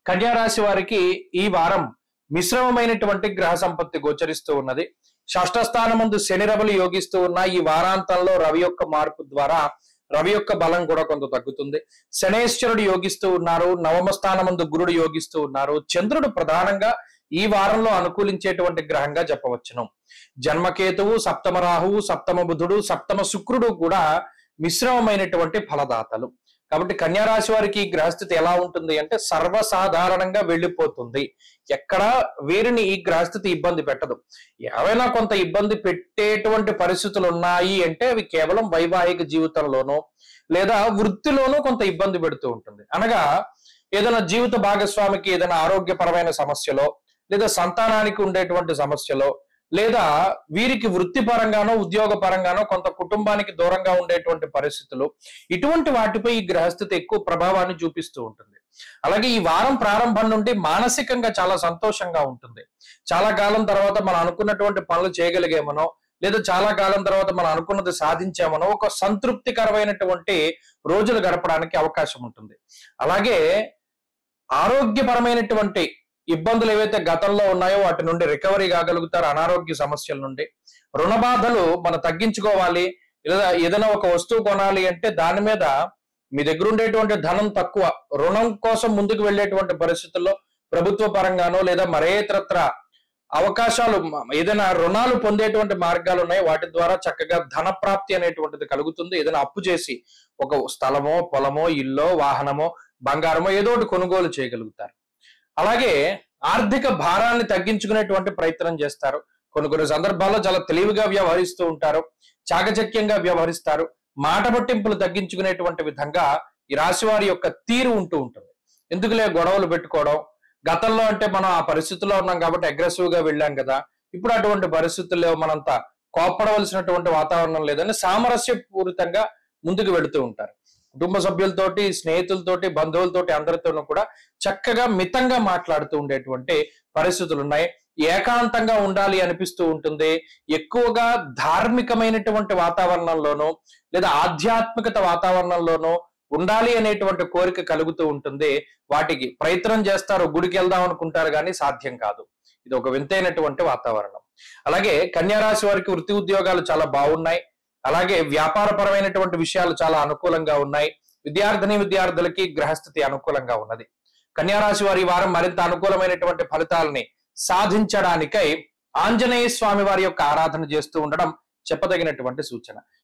కన్యా రాశి వారికి ఈ వారం మిశ్రమమైనటువంటి గ్రహ సంపత్తి గోచరిస్తూ ఉన్నది. షష్ఠ స్థానమందు శని రవులు యోగిస్తూ ఉన్న ఈ వారాంతంలో రవి యొక్క మార్పు ద్వారా రవి యొక్క బలం కూడా కొంత తగ్గుతుంది. శనేశ్వరుడు యోగిస్తూ ఉన్నారు. నవమ స్థానమందు గురుడు యోగిస్తూ ఉన్నారు. చంద్రుడు ప్రధానంగా ఈ వారంలో అనుకూలించేటువంటి గ్రహంగా చెప్పవచ్చును. జన్మకేతువు, సప్తమ రాహువు, సప్తమ బుధుడు, సప్తమ శుక్రుడు కూడా మిశ్రమమైనటువంటి ఫలదాతలు. కాబట్టి కన్యా రాశి వారికి ఈ గ్రహస్థితి ఎలా ఉంటుంది అంటే సర్వసాధారణంగా వెళ్ళిపోతుంది. ఎక్కడ వీరిని ఈ గ్రహస్థితి ఇబ్బంది పెట్టదు. ఏవైనా కొంత ఇబ్బంది పెట్టేటువంటి పరిస్థితులు ఉన్నాయి అంటే అవి కేవలం వైవాహిక జీవితంలోనూ లేదా వృత్తిలోనూ కొంత ఇబ్బంది పెడుతూ ఉంటుంది. అనగా ఏదైనా జీవిత భాగస్వామికి ఏదైనా ఆరోగ్యపరమైన సమస్యలో లేదా సంతానానికి ఉండేటువంటి సమస్యలో లేదా వీరికి వృత్తిపరంగానో ఉద్యోగ పరంగానో కొంత కుటుంబానికి దూరంగా ఉండేటువంటి పరిస్థితులు, ఇటువంటి వాటిపై ఈ గ్రహస్థితి ఎక్కువ ప్రభావాన్ని చూపిస్తూ ఉంటుంది. అలాగే ఈ వారం ప్రారంభం నుండి మానసికంగా చాలా సంతోషంగా ఉంటుంది. చాలా కాలం తర్వాత మనం అనుకున్నటువంటి పనులు చేయగలిగేమనో లేదా చాలా కాలం తర్వాత మనం అనుకున్నది సాధించామనో ఒక సంతృప్తికరమైనటువంటి రోజులు గడపడానికి అవకాశం ఉంటుంది. అలాగే ఆరోగ్యపరమైనటువంటి ఇబ్బందులు ఏవైతే గతంలో ఉన్నాయో వాటి నుండి రికవరీ కాగలుగుతారు. అనారోగ్య సమస్యల నుండి రుణ బాధలు మనం తగ్గించుకోవాలి, లేదా ఏదైనా ఒక వస్తువు కొనాలి అంటే దాని మీద మీ దగ్గర ఉండేటువంటి ధనం తక్కువ, రుణం కోసం ముందుకు వెళ్ళేటువంటి పరిస్థితుల్లో ప్రభుత్వ పరంగానో లేదా మరేతరత్ర అవకాశాలు ఏదైనా రుణాలు పొందేటువంటి మార్గాలు ఉన్నాయి. వాటి ద్వారా చక్కగా ధన ప్రాప్తి అనేటువంటిది కలుగుతుంది. ఏదైనా అప్పు చేసి ఒక స్థలమో పొలమో ఇల్లో వాహనమో బంగారమో ఏదో ఒకటి కొనుగోలు చేయగలుగుతారు. అలాగే ఆర్థిక భారాన్ని తగ్గించుకునేటువంటి ప్రయత్నం చేస్తారు. కొన్ని సందర్భాల్లో చాలా తెలివిగా వ్యవహరిస్తూ ఉంటారు, చాకచక్యంగా వ్యవహరిస్తారు. మాట పట్టింపులు తగ్గించుకునేటువంటి విధంగా ఈ రాశి వారి యొక్క తీరు ఉంటూ ఉంటుంది. ఎందుకులే గొడవలు పెట్టుకోవడం, గతంలో అంటే మనం ఆ పరిస్థితుల్లో ఉన్నాం కాబట్టి అగ్రెసివ్ గా వెళ్ళాం కదా, ఇప్పుడు అటువంటి పరిస్థితుల్లో మనంతా కోప్పడవలసినటువంటి వాతావరణం లేదని సామరస్యపూరితంగా ముందుకు వెళుతూ ఉంటారు. కుటుంబ సభ్యులతోటి, స్నేహితులతోటి, బంధువులతోటి అందరితోనూ కూడా చక్కగా మితంగా మాట్లాడుతూ ఉండేటువంటి పరిస్థితులు ఉన్నాయి. ఏకాంతంగా ఉండాలి అనిపిస్తూ ఉంటుంది. ఎక్కువగా ధార్మికమైనటువంటి వాతావరణంలోనూ లేదా ఆధ్యాత్మికత వాతావరణంలోనూ ఉండాలి అనేటువంటి కోరిక కలుగుతూ ఉంటుంది. వాటికి ప్రయత్నం చేస్తారు, గుడికి వెళ్దాం అనుకుంటారు కానీ సాధ్యం కాదు. ఇది ఒక వింతైనటువంటి వాతావరణం. అలాగే కన్యా రాశి వారికి వృత్తి ఉద్యోగాలు చాలా బాగున్నాయి. అలాగే వ్యాపారపరమైనటువంటి విషయాలు చాలా అనుకూలంగా ఉన్నాయి. విద్యార్థులకి గ్రహస్థితి అనుకూలంగా ఉన్నది. కన్యా రాశి వారి వారం మరింత అనుకూలమైనటువంటి ఫలితాలని సాధించడానికై ఆంజనేయ స్వామి వారి యొక్క ఆరాధన చేస్తూ ఉండడం చెప్పదగినటువంటి సూచన.